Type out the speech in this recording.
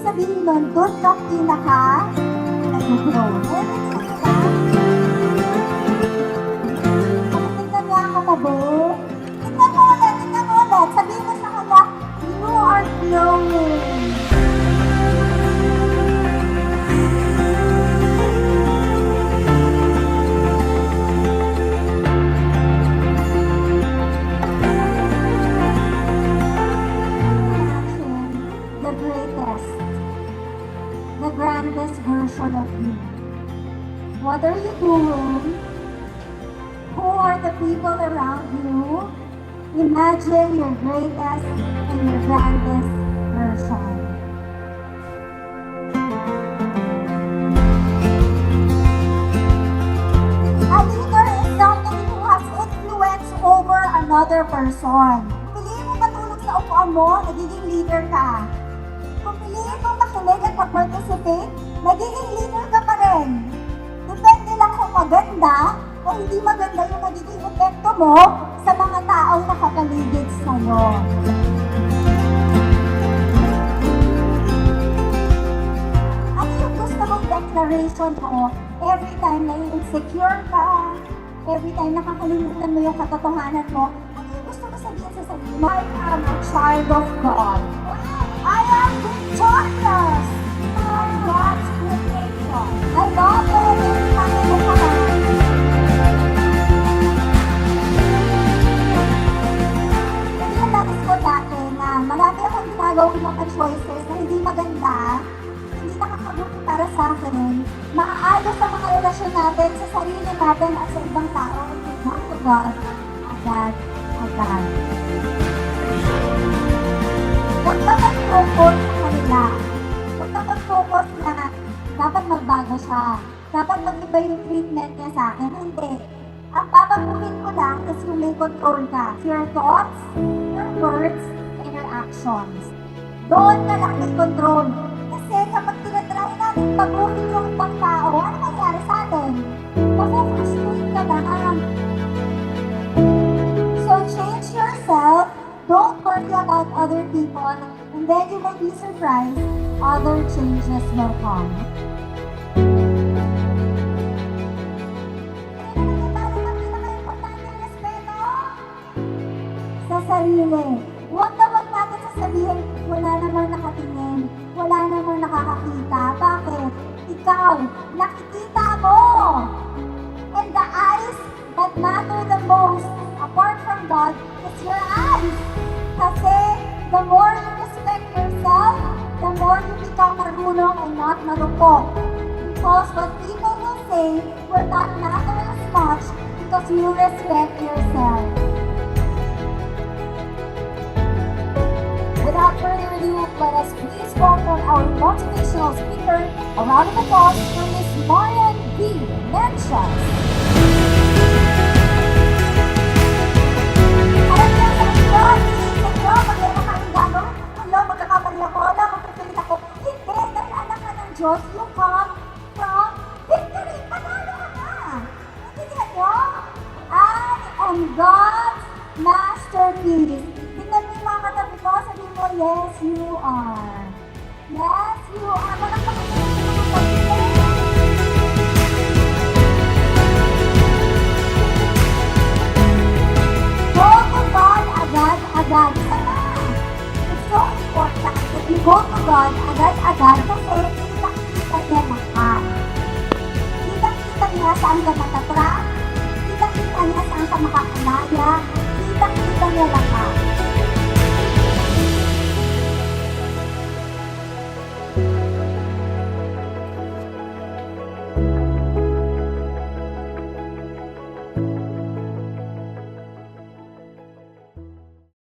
sabihin nun, doon ka pinaka nag-grow. Tingnan niya ang katabi. Tingnan mo ulit. Sabihin mo sa kanya, you are glowing. The grandest version of you. What are you doing? Who are the people around you? Imagine your greatest and your grandest version. A leader is somebody who has influence over another person. Piliin mo matulog sa upuan mo, nagiging leader ka. Kung piliin mong makinig at mag-participate, nagiging leader ka pa rin. Depende lang kung maganda o hindi maganda yung nagiging epekto mo sa mga taong nakapaligid sa'yo. Ano yung gusto mong declaration mo every time na insecure ka, every time nakakalimutan mo yung katotohanan mo, ano yung gusto mo sabihin sa sarili mo? I am a child of God. I am victorious by God's creation. I love the way Naging ko dati na marami akong ginagawang mga choices na hindi maganda, hindi nakakabuti para sa akin, maaalo sa mga relasyon natin, sa sarili natin at sa ibang tao. Not to God, agad. Huwag ka mag-focus sa kanila. Huwag ka mag-focus na dapat magbago siya. Dapat mag-iba yung treatment niya sa akin. Hindi. Ang papaguhin ko lang is yung may control ka. Your thoughts, your words, and your actions. Doon ka lang may control. Kasi kapag tinatry natin paguhin yung ibang tao, ano mangyari sa atin? Mafo-frustrate ka lang. So change yourself. Don't worry about other people, and then you may be surprised, other changes will come. Sa sarili. Huwag natin sasabihin, wala namang nakatingin, wala namang nakakakita. Bakit? Ikaw, nakikita mo! And the eyes that matter the most, apart from God, is your eyes. Kasi the more you respect yourself, the more you become marunong and not marupok. Because what people will say will not matter as much because you respect yourself. Without further ado, let us please welcome our motivational speaker, a round of applause for Ms. Marian V. Menchas. Diyos, you come from victory. Panalo ka na. Intindihan nyo? I am God's masterpiece. Tingnan mo yung mga katabi ko, sabihin mo, yes, you are. Yes, you are. Walang pakinggan sa mga katabi. Go to God agad-agad. Sana. It's so important that you go to God agad-agad kasi kita niya lahat. Kita niya saan ka matatry,